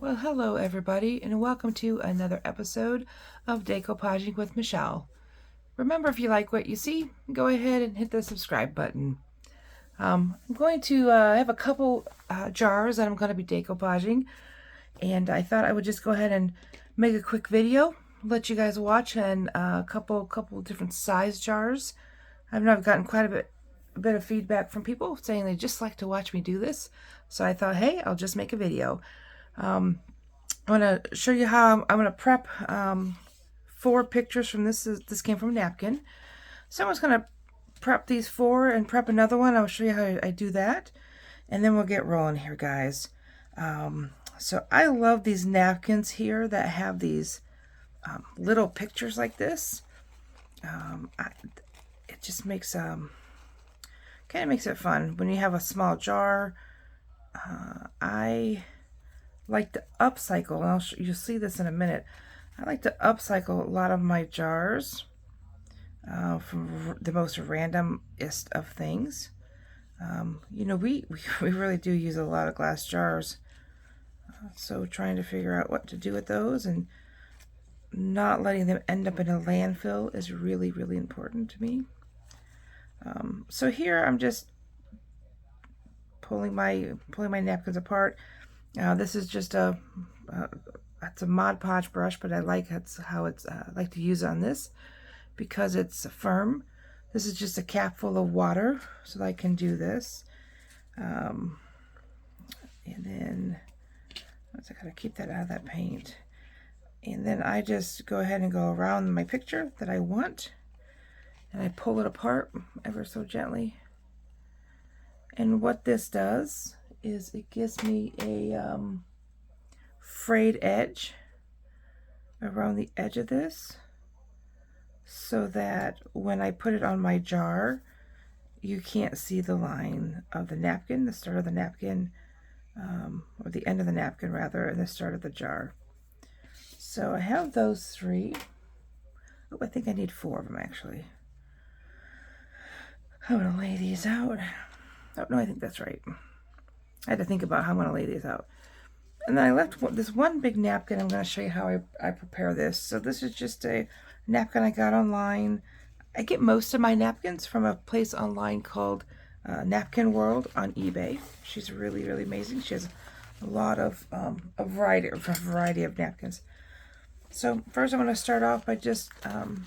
Well, hello everybody, and welcome to another episode of Decoupaging with Michelle. Remember, if you like what you see, go ahead and hit the subscribe button. I'm going to have a couple jars that I'm going to be decoupaging, and I thought I would just go ahead and make a quick video, let you guys watch, and a couple different size jars. I know I've gotten quite a bit of feedback from people saying they just like to watch me do this, so I thought, hey, I'll just make a video. I'm going to show you how I'm going to prep 4 pictures from this. This came from a napkin. So I'm just going to prep these 4 and prep another one. I'll show you how I do that. And then we'll get rolling here, guys. So I love these napkins here that have these little pictures like this. It just makes kind of makes it fun when you have a small jar. I like to upcycle, and you'll see this in a minute. I like to upcycle a lot of my jars from the most randomest of things. You know, we really do use a lot of glass jars, so trying to figure out what to do with those and not letting them end up in a landfill is really, really important to me. So here I'm just pulling my napkins apart. This is just it's a Mod Podge brush, but I like how it's I like to use on this because it's firm. This is just a cap full of water, so that I can do this. And then I gotta keep that out of that paint. And then I just go ahead and go around my picture that I want, and I pull it apart ever so gently. And what this does is it gives me a frayed edge around the edge of this, so that when I put it on my jar, you can't see the line of the napkin, the start of the napkin, or the end of the napkin rather, and the start of the jar. So I have those 3. Oh, I think I need 4 of them actually. I'm gonna lay these out. Oh no, I think that's right. I had to think about how I'm going to lay these out. And then I left this one big napkin. I'm going to show you how I prepare this. So this is just a napkin I got online. I get most of my napkins from a place online called Napkin World on eBay. She's really, really amazing. She has a lot of a variety of napkins. So first I'm going to start off by just cutting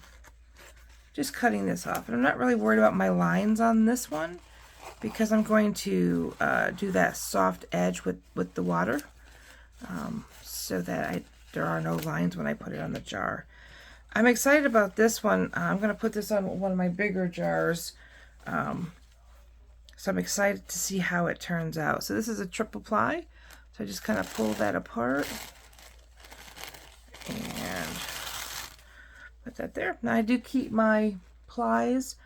this off. And I'm not really worried about my lines on this one, because I'm going to do that soft edge with the water, so that there are no lines when I put it on the jar. I'm excited about this one. I'm going to put this on one of my bigger jars, so I'm excited to see how it turns out. So this is a triple ply, so I just kind of pull that apart and put that there. Now I do keep my plies.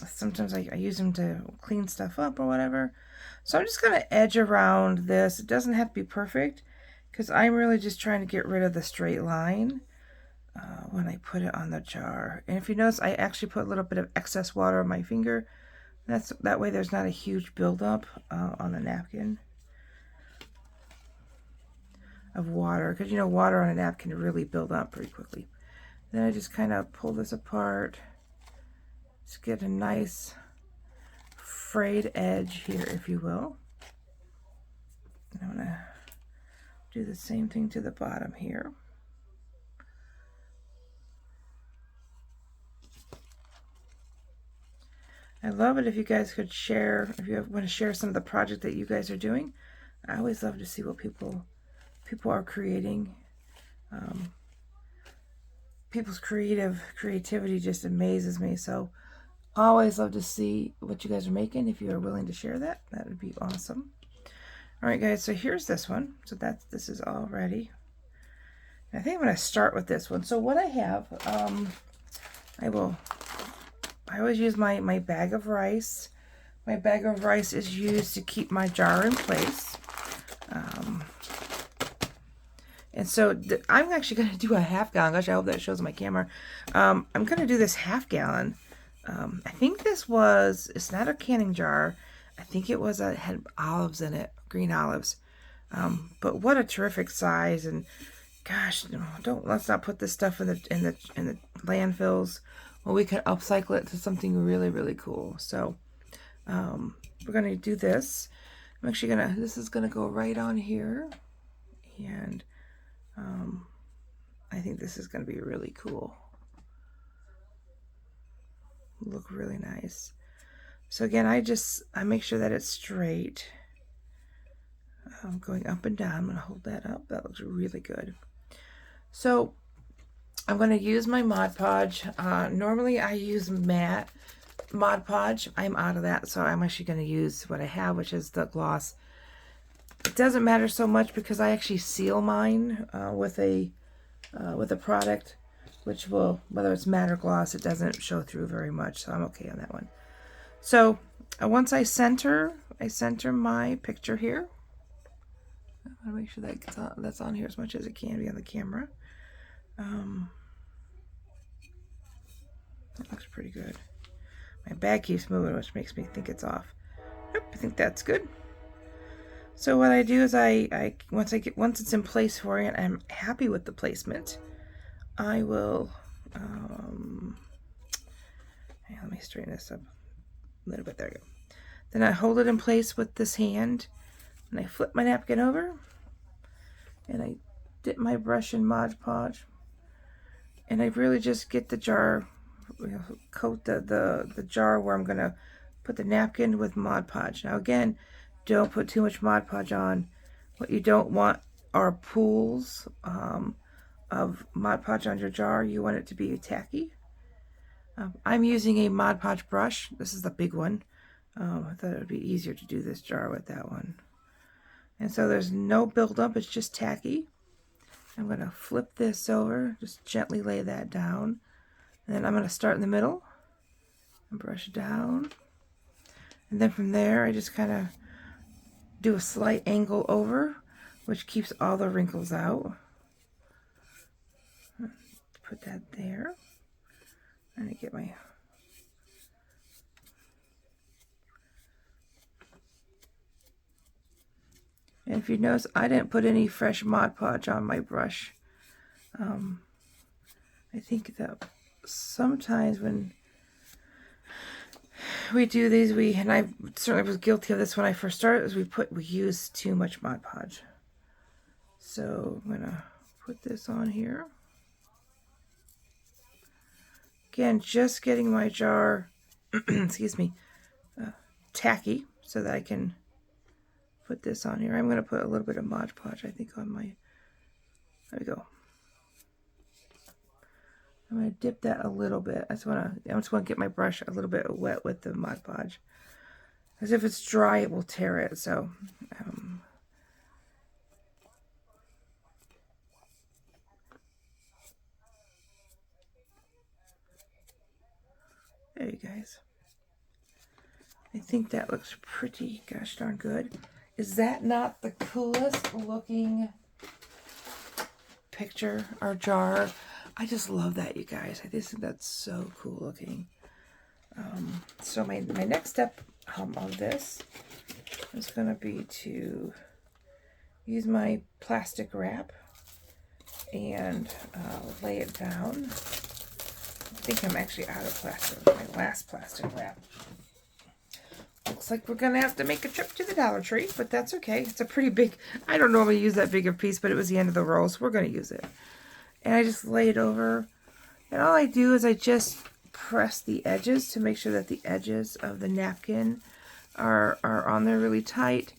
Sometimes I use them to clean stuff up or whatever. So I'm just going to edge around this. It doesn't have to be perfect, because I'm really just trying to get rid of the straight line when I put it on the jar. And if you notice, I actually put a little bit of excess water on my finger. That way there's not a huge buildup on the napkin of water, because you know water on a napkin can really build up pretty quickly. Then I just kind of pull this apart. Just get a nice frayed edge here, if you will. And I'm going to do the same thing to the bottom here. I love it if you guys could share, if you want to share some of the project that you guys are doing. I always love to see what people are creating. People's creativity just amazes me. So I always love to see what you guys are making. If you are willing to share that, that would be awesome. All right, guys, so here's this one. So this is all ready. I think I'm going to start with this one. So what I have, I always use my bag of rice. My bag of rice is used to keep my jar in place. And so I'm actually going to do a half gallon. Gosh, I hope that shows on my camera. I'm going to do this half gallon. I think it's not a canning jar. I think it had olives in it, green olives. But what a terrific size! And gosh, let's not put this stuff in the landfills. Well, we can upcycle it to something really, really cool. So we're gonna do this. I'm actually this is gonna go right on here, and I think this is gonna be really cool. Look really nice. So again, I make sure that it's straight. I'm going up and down. I'm gonna hold that up. That looks really good. So I'm going to use my Mod Podge. Normally I use matte Mod Podge. I'm out of that, so I'm actually going to use what I have, which is the gloss. It doesn't matter so much because I actually seal mine with a product, which will, whether it's matte or gloss, it doesn't show through very much, so I'm okay on that one. So once I center my picture here. I want to make sure that that's on here as much as it can be on the camera. That looks pretty good. My bag keeps moving, which makes me think it's off. Nope, I think that's good. So what I do is once it's in place for it, I'm happy with the placement. I will let me straighten this up a little bit. There you go. Then I hold it in place with this hand, and I flip my napkin over, and I dip my brush in Mod Podge, and I really just get the jar, coat the jar where I'm gonna put the napkin with Mod Podge. Now again, don't put too much Mod Podge on. What you don't want are pools of Mod Podge on your jar. You want it to be tacky. I'm using a Mod Podge brush. This is the big one. I thought it would be easier to do this jar with that one. And so there's no buildup, it's just tacky. I'm going to flip this over, just gently lay that down. And then I'm going to start in the middle and brush down. And then from there, I just kind of do a slight angle over, which keeps all the wrinkles out. Put that there. And I get my... And if you notice, I didn't put any fresh Mod Podge on my brush. I think that sometimes when we do these, and I certainly was guilty of this when I first started, is we use too much Mod Podge. So I'm gonna put this on here. Again, just getting my jar, excuse me, tacky so that I can put this on here. I'm going to put a little bit of Mod Podge, I think, on my, there we go. I'm going to dip that a little bit. I just want to get my brush a little bit wet with the Mod Podge. Because if it's dry, it will tear it. So, there you guys. I think that looks pretty gosh darn good. Is that not the coolest looking picture or jar? I just love that, you guys. I just think that's so cool looking. So my next step of this is going to be to use my plastic wrap and lay it down. I think I'm actually out of plastic, my last plastic wrap. Looks like we're gonna have to make a trip to the Dollar Tree, but that's okay. It's a pretty big, I don't normally use that big of a piece, but it was the end of the roll, so we're gonna use it. And I just lay it over, and all I do is I just press the edges to make sure that the edges of the napkin are on there really tight.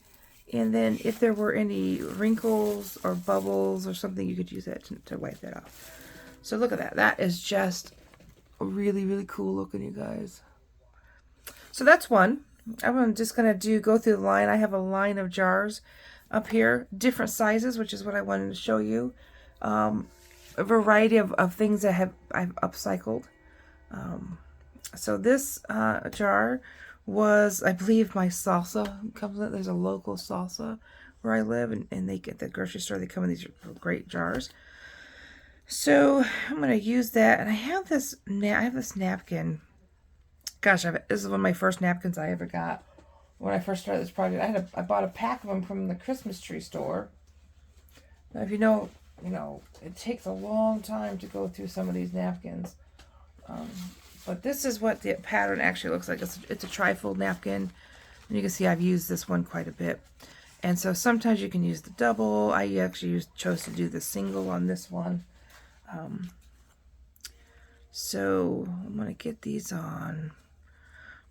And then if there were any wrinkles or bubbles or something, you could use that to wipe that off. So look at that. That is just really, really cool looking, you guys. So that's one. I'm just going to go through the line. I have a line of jars up here, different sizes, which is what I wanted to show you. A variety of things that I've upcycled. So this jar was, I believe, my salsa comes in. There's a local salsa where I live, and they get the grocery store. They come in these great jars. So I'm going to use that, and I have this napkin. Gosh, this is one of my first napkins I ever got. when I first started this project. I bought a pack of them from the Christmas tree store. Now, if you know, it takes a long time to go through some of these napkins. But this is what the pattern actually looks like. It's a trifold napkin. And you can see I've used this one quite a bit. And so sometimes you can use the double. I actually chose to do the single on this one. So I'm going to get these on.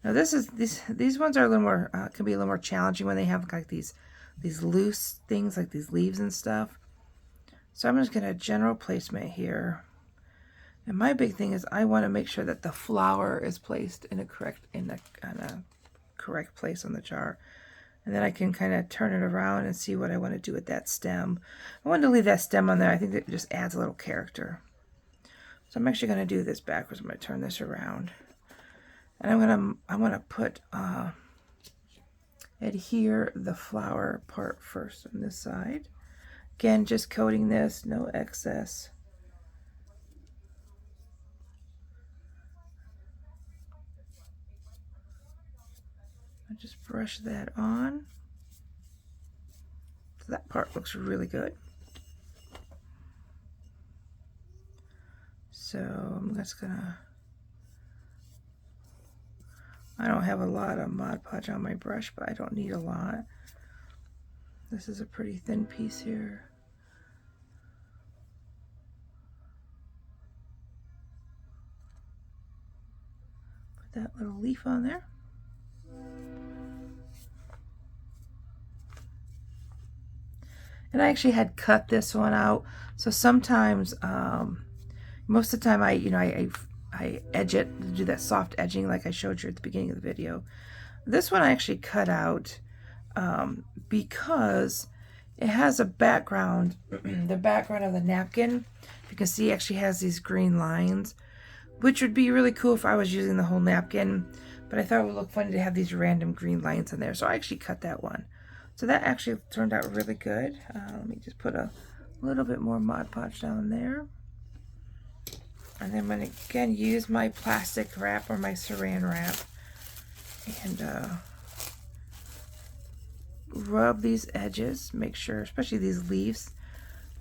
Now these ones are a little more, can be a little more challenging when they have like these loose things like these leaves and stuff. So I'm just going to general placement here. And my big thing is I want to make sure that the flower is placed in a correct place on the jar. And then I can kind of turn it around and see what I want to do with that stem. I wanted to leave that stem on there. I think that just adds a little character. So I'm actually going to do this backwards. I'm going to turn this around. And I'm going to put, adhere the flower part first on this side. Again, just coating this, no excess. I just brush that on. So that part looks really good. So I'm just gonna, I don't have a lot of Mod Podge on my brush, but I don't need a lot. This is a pretty thin piece here. Put that little leaf on there. And I actually had cut this one out. So sometimes, most of the time I edge it, do that soft edging like I showed you at the beginning of the video. This one I actually cut out because it has a background, the background of the napkin. You can see it actually has these green lines, which would be really cool if I was using the whole napkin, but I thought it would look funny to have these random green lines in there, so I actually cut that one. So that actually turned out really good. Let me just put a little bit more Mod Podge down there. And then I'm going to again use my plastic wrap or my saran wrap and rub these edges. Make sure, especially these leaves,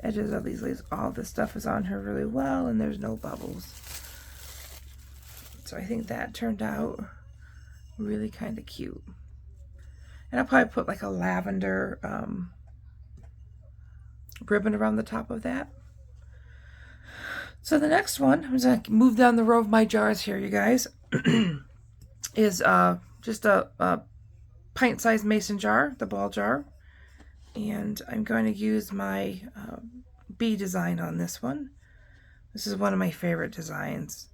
edges of these leaves, all this stuff is on her really well and there's no bubbles. So I think that turned out really kind of cute. And I'll probably put like a lavender ribbon around the top of that. So the next one, I'm just going to move down the row of my jars here, you guys, is just a pint-sized mason jar, the ball jar. And I'm going to use my bee design on this one. This is one of my favorite designs.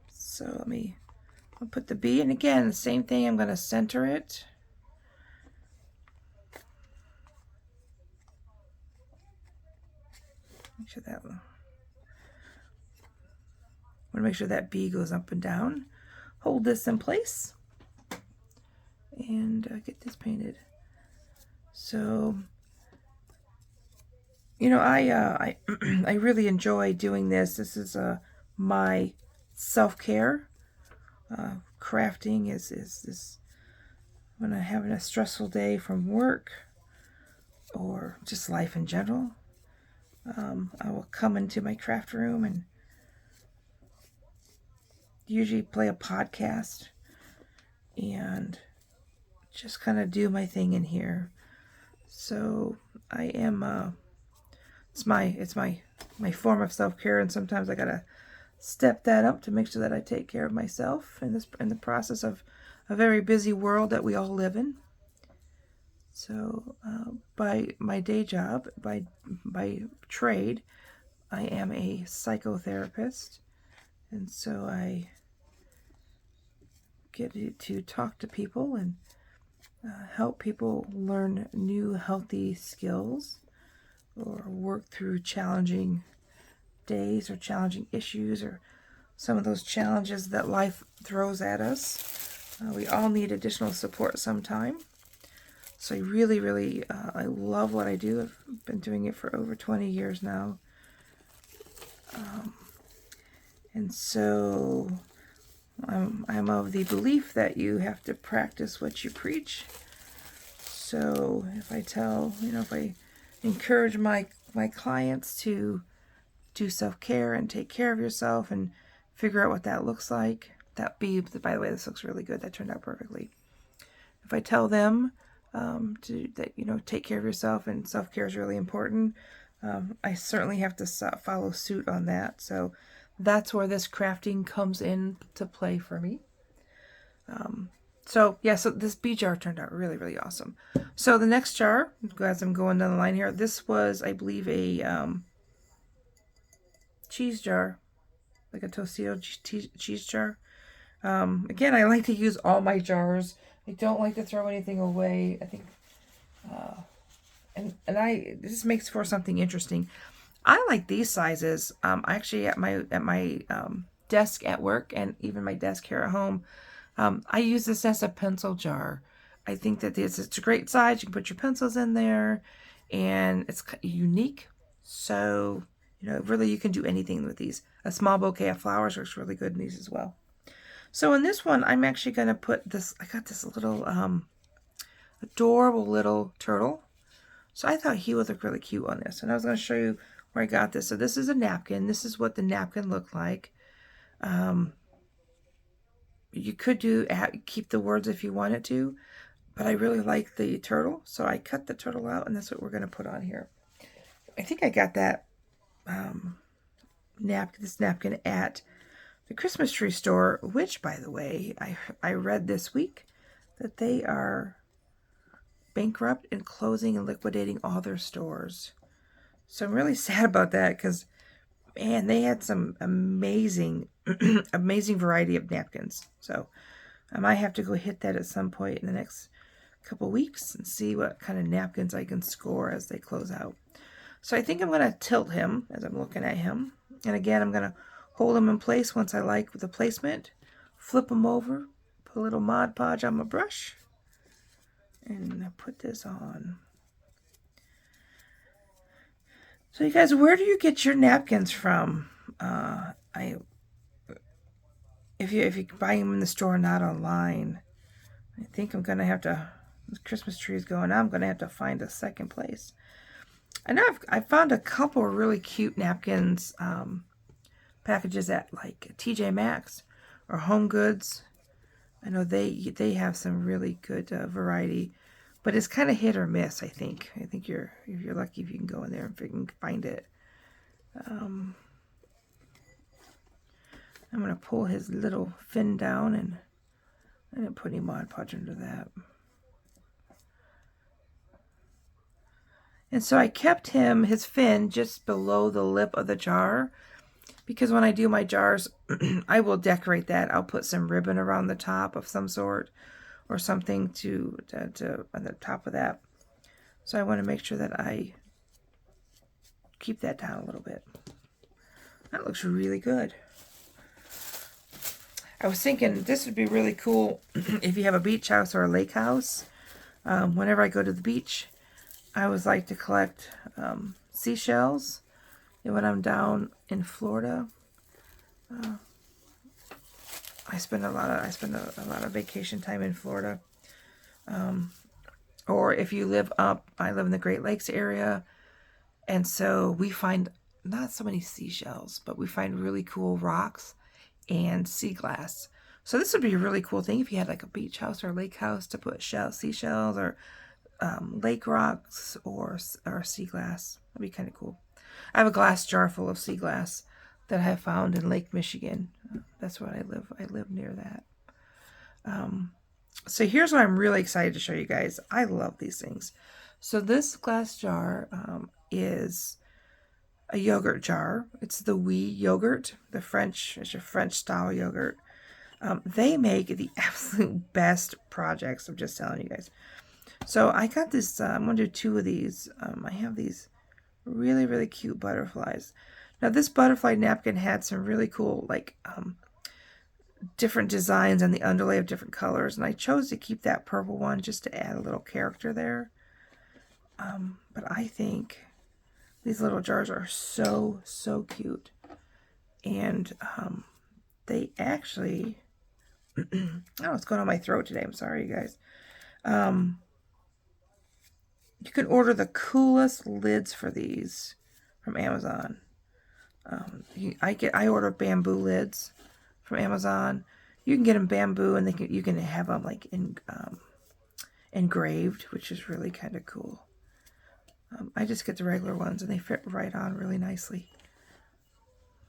So I'll put the bee, and again, the same thing, I'm going to center it. Make sure that one. I want to make sure that bee goes up and down. Hold this in place and get this painted. So, you know, I really enjoy doing this. This is my self-care. Crafting is this when I'm having a stressful day from work or just life in general. I will come into my craft room and usually play a podcast and just kind of do my thing in here. So I am it's my form of self-care, and sometimes I gotta step that up to make sure that I take care of myself in the process of a very busy world that we all live in. So by my day job, by trade, I am a psychotherapist, and so I get to talk to people and help people learn new healthy skills or work through challenging days or challenging issues or some of those challenges that life throws at us. We all need additional support sometime. So I really, I love what I do. I've been doing it for over 20 years now. And so I'm of the belief that you have to practice what you preach. So if I tell, if I encourage my clients to do self-care and take care of yourself and figure out what that looks like. By the way, this looks really good. That turned out perfectly. If I tell them take care of yourself and self-care is really important, I certainly have to follow suit on that. So that's where this crafting comes into play for me. So this bee jar turned out really, really awesome. So the next jar, as I'm going down the line here, this was, I believe, a cheese jar, like a Tostito cheese jar. Again, I like to use all my jars. I don't like to throw anything away. I think, this makes for something interesting. I like these sizes. Actually, at my desk at work and even my desk here at home, I use this as a pencil jar. I think that it's a great size. You can put your pencils in there, and it's unique. So, really you can do anything with these. A small bouquet of flowers works really good in these as well. So in this one, I'm actually going to put this, I got this little adorable little turtle. So I thought he would look really cute on this. And I was going to show you where I got this. So this is a napkin. This is what the napkin looked like. You could keep the words if you wanted to, but I really like the turtle. So I cut the turtle out, and that's what we're going to put on here. I think I got that this napkin at the Christmas tree store, which, by the way, I read this week that they are bankrupt and closing and liquidating all their stores. So I'm really sad about that because, man, they had some amazing, amazing variety of napkins. So I might have to go hit that at some point in the next couple weeks and see what kind of napkins I can score as they close out. So I think I'm going to tilt him as I'm looking at him. And again, I'm going to hold them in place once I like the placement. Flip them over. Put a little Mod Podge on my brush. And I put this on. So you guys, where do you get your napkins from? If you buy them in the store, not online, I think I'm going to have to, this Christmas tree is going out, I'm going to have to find a second place. I know I found a couple of really cute napkins, packages at like TJ Maxx or Home Goods. I know they have some really good variety, but it's kind of hit or miss. I think if you're lucky if you can go in there and can find it. I'm gonna pull his little fin down, and I didn't put any Mod Podge under that. And so I kept his fin just below the lip of the jar, because when I do my jars, I will decorate that. I'll put some ribbon around the top of some sort or something to on the top of that. So I want to make sure that I keep that down a little bit. That looks really good. I was thinking this would be really cool if you have a beach house or a lake house. Whenever I go to the beach, I always like to collect seashells. And when I'm down in Florida, I spend a lot of vacation time in Florida. Or if you live up, I live in the Great Lakes area, and so we find not so many seashells, but we find really cool rocks and sea glass. So this would be a really cool thing if you had like a beach house or a lake house to put seashells or lake rocks or sea glass. That'd be kind of cool. I have a glass jar full of sea glass that I found in Lake Michigan. That's where I live. I live near that. So here's what I'm really excited to show you guys. I love these things. So this glass jar is a yogurt jar. It's the Oui yogurt, it's a French style yogurt. They make the absolute best projects. I'm just telling you guys. So I got this, I'm going to do 2 of these. I have these really, really cute butterflies. Now this butterfly napkin had some really cool, like, different designs on the underlay of different colors, and I chose to keep that purple one just to add a little character there. But I think these little jars are so cute, and they actually I don't know what's going on my throat today. I'm sorry, you guys. You can order the coolest lids for these from Amazon. I order bamboo lids from Amazon. You can get them bamboo, and you can have them like engraved, which is really kind of cool. I just get the regular ones, and they fit right on really nicely.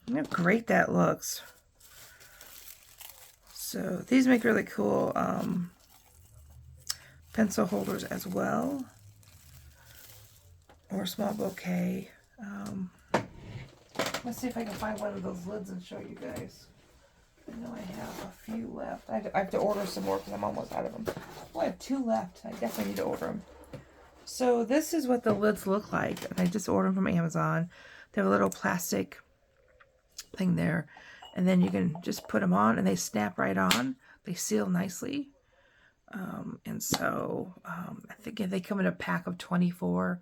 Look how great that looks. So these make really cool pencil holders as well, or a small bouquet. Let's see if I can find one of those lids and show you guys. I know I have a few left. I have to order some more because I'm almost out of them. Oh, I have 2 left. I definitely need to order them. So this is what the lids look like. I just ordered them from Amazon. They have a little plastic thing there. And then you can just put them on and they snap right on. They seal nicely. And so I think they come in a pack of 24.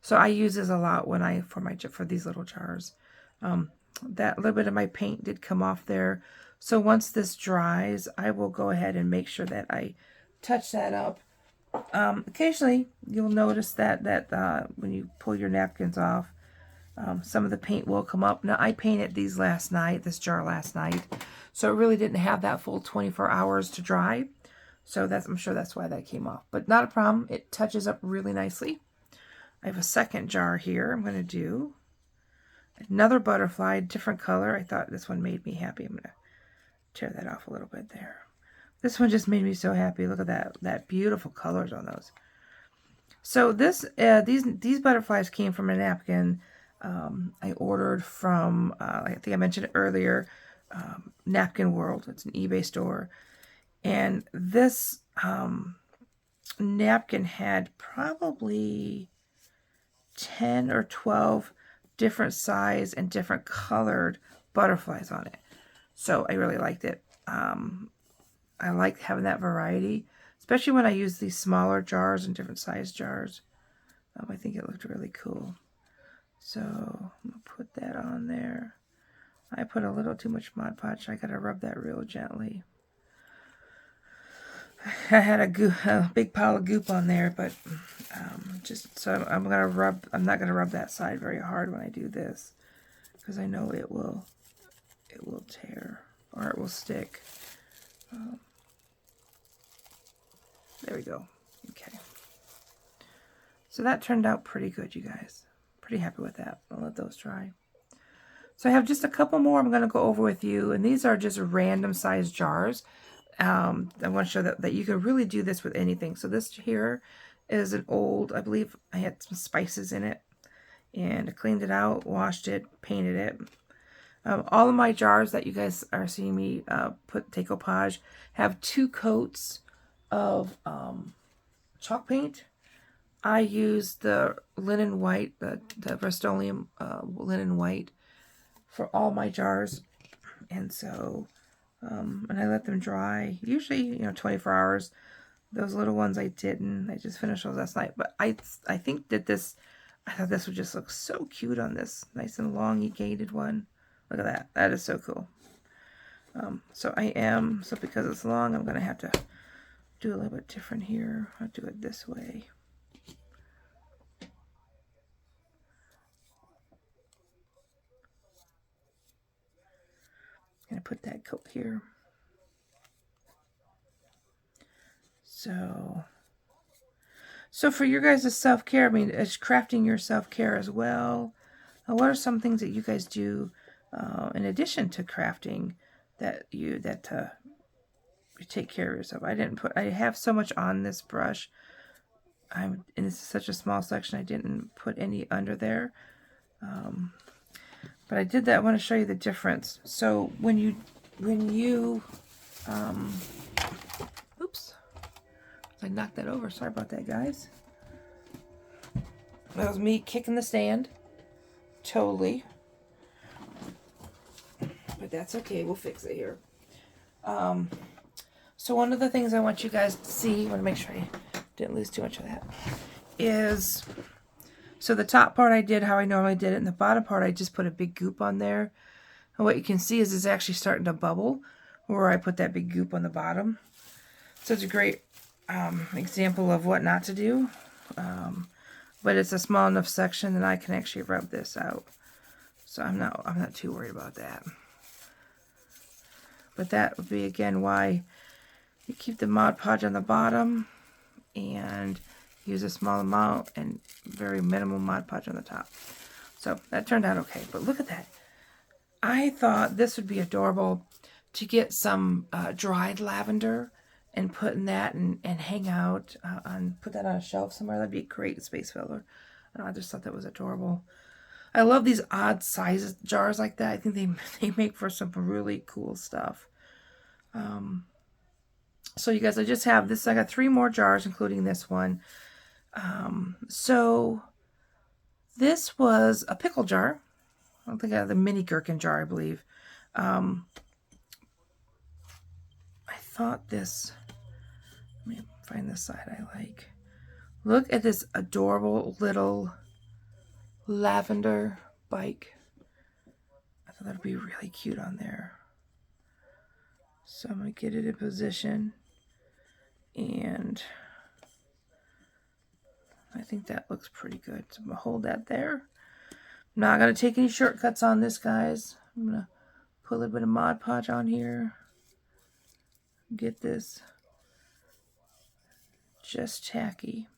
So I use this a lot when for these little jars. That little bit of my paint did come off there. So once this dries, I will go ahead and make sure that I touch that up. Occasionally, you'll notice that when you pull your napkins off, some of the paint will come up. Now, I painted this jar last night, so it really didn't have that full 24 hours to dry. So I'm sure that's why that came off. But not a problem. It touches up really nicely. I have a second jar here. I'm going to do another butterfly, different color. I thought this one made me happy. I'm going to tear that off a little bit there. This one just made me so happy. Look at that beautiful colors on those. So these butterflies came from a napkin I ordered from, I think I mentioned it earlier, Napkin World. It's an eBay store. And this napkin had probably 10 or 12 different size and different colored butterflies on it. So I really liked it. I like having that variety, especially when I use these smaller jars and different size jars. I think it looked really cool. So I'm going to put that on there. I put a little too much Mod Podge. I got to rub that real gently. I had a big pile of goop on there, but just so I'm not going to rub that side very hard when I do this, because I know it will tear or it will stick. There we go. Okay. So that turned out pretty good, you guys. Pretty happy with that. I'll let those dry. So I have just a couple more I'm going to go over with you, and these are just random size jars. I want to show that you can really do this with anything. So this here is an old, I believe I had some spices in it, and I cleaned it out, washed it, painted it. All of my jars that you guys are seeing me put decoupage have 2 coats of chalk paint. I use the linen white, the Rust-Oleum linen white for all my jars, and so and I let them dry. Usually, 24 hours. Those little ones I didn't. I just finished those last night. But I think that I thought this would just look so cute on this nice and elongated one. Look at that. That is so cool. So because it's long, I'm going to have to do a little bit different here. I'll do it this way. I'm going to put that coat here. So for your guys' self-care, I mean, it's crafting your self-care as well. What are some things that you guys do in addition to crafting that you take care of yourself? I have so much on this brush. And this is such a small section, I didn't put any under there. But I did that. I want to show you the difference. So when you oops, I knocked that over. Sorry about that, guys. That was me kicking the stand. Totally. But that's okay. We'll fix it here. So one of the things I want you guys to see, I want to make sure I didn't lose too much of that, is, so the top part I did how I normally did it, and the bottom part I just put a big goop on there. And what you can see is it's actually starting to bubble. where I put that big goop on the bottom. So it's a great example of what not to do. But it's a small enough section that I can actually rub this out. So I'm not too worried about that. But that would be again why you keep the Mod Podge on the bottom and use a small amount and very minimal Mod Podge on the top. So that turned out okay. But look at that. I thought this would be adorable to get some dried lavender and put in that and hang out put that on a shelf somewhere. That'd be a great space filler. I just thought that was adorable. I love these odd size jars like that. I think they make for some really cool stuff. So you guys, I just have this. I got 3 more jars, including this one. So this was a pickle jar. I think I have the mini gherkin jar, I believe. I thought this, let me find the side I like. Look at this adorable little lavender bike. I thought that would be really cute on there. So I'm going to get it in position. And I think that looks pretty good. So I'm going to hold that there. I'm not going to take any shortcuts on this, guys. I'm going to put a little bit of Mod Podge on here. Get this just tacky.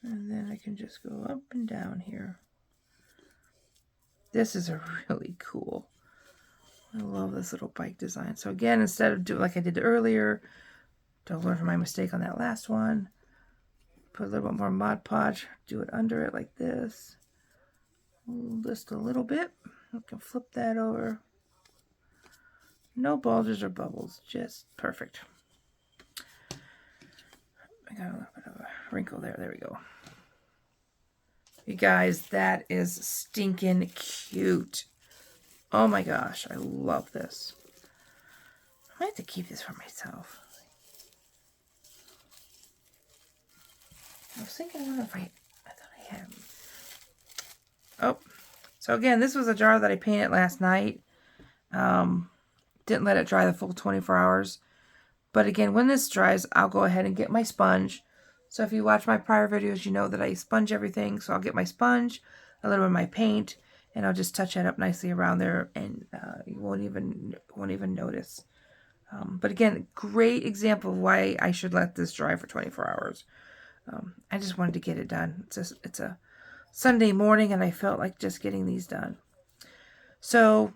And then I can just go up and down here. This is a really cool. I love this little bike design. So again, instead of doing like I did earlier, don't learn from my mistake on that last one. Put a little bit more Mod Podge. Do it under it like this. Just a little bit. I can flip that over. No bulges or bubbles. Just perfect. I got a little bit of a wrinkle there. There we go. You guys, that is stinking cute. Oh my gosh, I love this. I might have to keep this for myself. I was thinking, I wonder if I thought I had. Oh, so again, this was a jar that I painted last night. Didn't let it dry the full 24 hours. But again, when this dries, I'll go ahead and get my sponge. So if you watch my prior videos, you know that I sponge everything. So I'll get my sponge, a little bit of my paint, and I'll just touch that up nicely around there, and you won't even notice. But again, great example of why I should let this dry for 24 hours. I just wanted to get it done. It's a Sunday morning, and I felt like just getting these done. So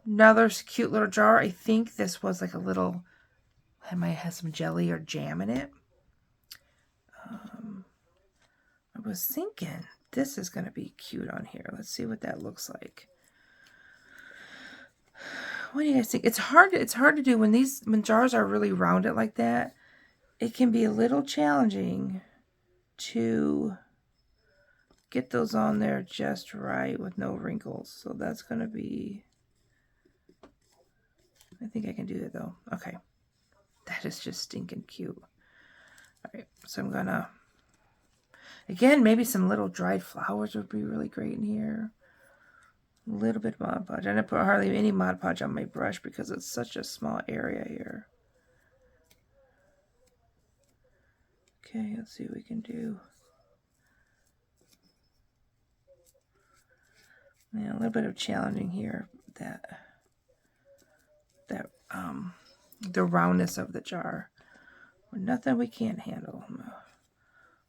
another cute little jar. I think this was like a little, it might have some jelly or jam in it. I was thinking this is going to be cute on here. Let's see what that looks like. What do you guys think? It's hard to do when jars are really rounded like that. It can be a little challenging to get those on there just right with no wrinkles. So that's going to be, I think I can do it though. Okay. That is just stinking cute. All right. So I'm going to, again, maybe some little dried flowers would be really great in here. A little bit of Mod Podge. I didn't put hardly any Mod Podge on my brush because it's such a small area here. Okay, let's see what we can do. Yeah, a little bit of challenging here. The roundness of the jar. Nothing we can't handle. I'm gonna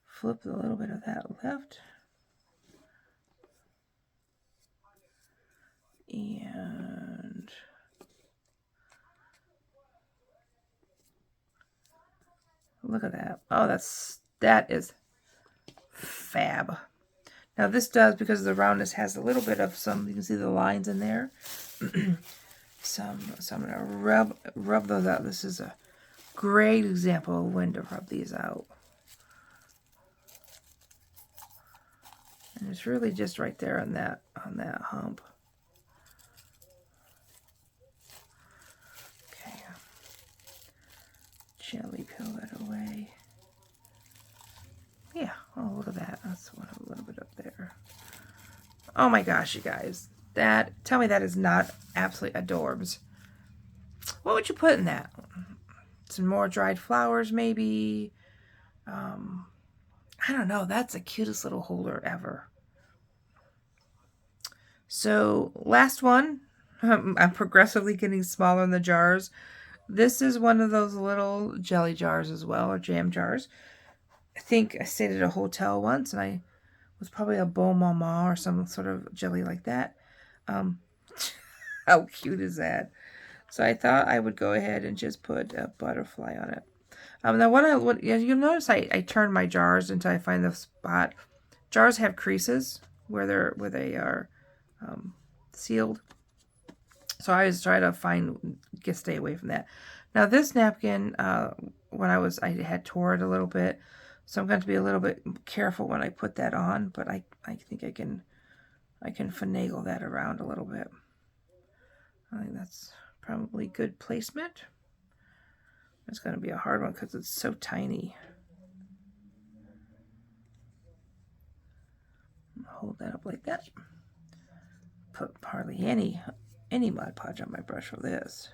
flip a little bit of that left. And look at that. Oh, that is fab. Now this does, because the roundness has a little bit of some, you can see the lines in there. So I'm going to rub those out. This is a great example of when to rub these out. And it's really just right there on that hump. Okay. Gently peel that away. Yeah, oh look at that. That's a little bit up there. Oh my gosh, you guys. Tell me that is not absolutely adorbs. What would you put in that? Some more dried flowers, maybe. I don't know. That's the cutest little holder ever. So last one. I'm progressively getting smaller in the jars. This is one of those little jelly jars as well, or jam jars. I think I stayed at a hotel once, and I was probably a bon mama or some sort of jelly like that. How cute is that? So I thought I would go ahead and just put a butterfly on it. Now you'll notice I turn my jars until I find the spot. Jars have creases where they are sealed. So I always try to stay away from that. Now this napkin, I had tore it a little bit, so I'm going to be a little bit careful when I put that on. But I think I can finagle that around a little bit. I think that's probably good placement. It's going to be a hard one because it's so tiny. Hold that up like that. Put hardly any Mod Podge on my brush for this.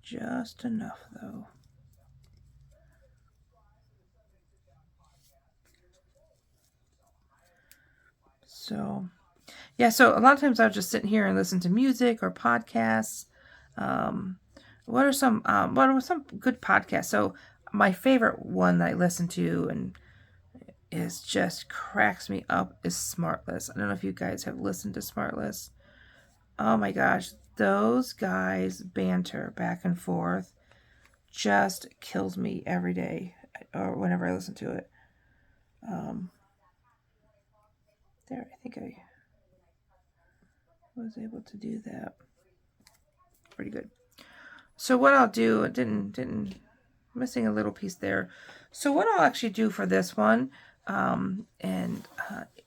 Just enough though. So, yeah, so a lot of times I'll just sit here and listen to music or podcasts. What are some good podcasts? So my favorite one that I listen to and is just cracks me up is Smartless. I don't know if you guys have listened to Smartless. Oh my gosh, those guys banter back and forth just kills me every day or whenever I listen to it. There, I think I was able to do that. Pretty good. So what I'll do, missing a little piece there. So what I'll actually do for this one, maybe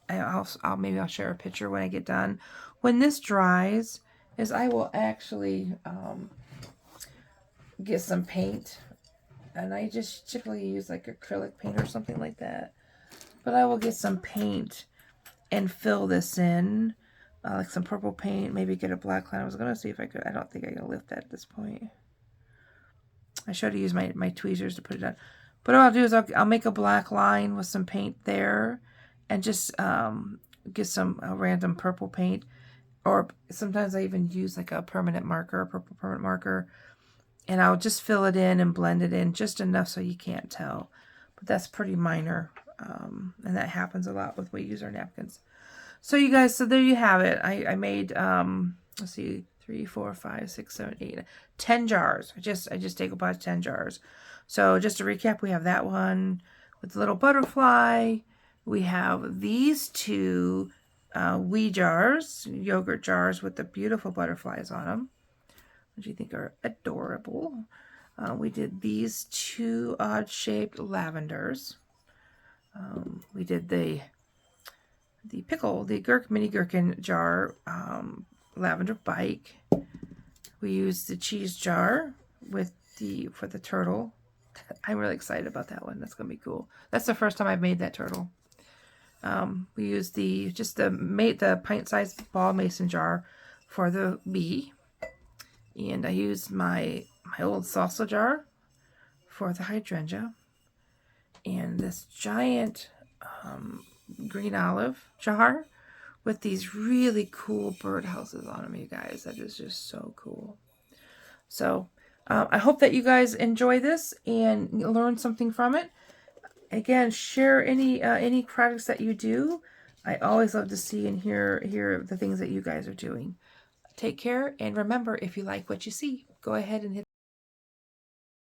I'll share a picture when I get done. When this dries, is I will actually get some paint, and I just typically use like acrylic paint or something like that. But I will get some paint and fill this in, like some purple paint, maybe get a black line. I was going to see if I could. I don't think I can lift that at this point. I should have used my tweezers to put it on. But what I'll do is I'll make a black line with some paint there and just get some random purple paint. Or sometimes I even use like a permanent marker, a purple permanent marker. And I'll just fill it in and blend it in just enough so you can't tell. But that's pretty minor. And that happens a lot with we use our napkins. So you guys, so there you have it. I made, let's see, 3, 4, 5, 6, 7, 8, 10 jars. I just decoupaged 10 jars. So just to recap, we have that one with the little butterfly. We have these two wee jars, yogurt jars with the beautiful butterflies on them, which I think are adorable. We did these two odd-shaped lavenders. We did the mini gherkin jar, lavender bike. We used the cheese jar for the turtle. I'm really excited about that one. That's gonna be cool. That's the first time I've made that turtle. We used the pint-sized ball mason jar for the bee, and I used my old salsa jar for the hydrangea, and this giant green olive jar with these really cool birdhouses on them, you guys. That is just so cool. So I hope that you guys enjoy this and learn something from it. Again, share any projects that you do. I always love to see and hear the things that you guys are doing. Take care, and remember, if you like what you see, go ahead and hit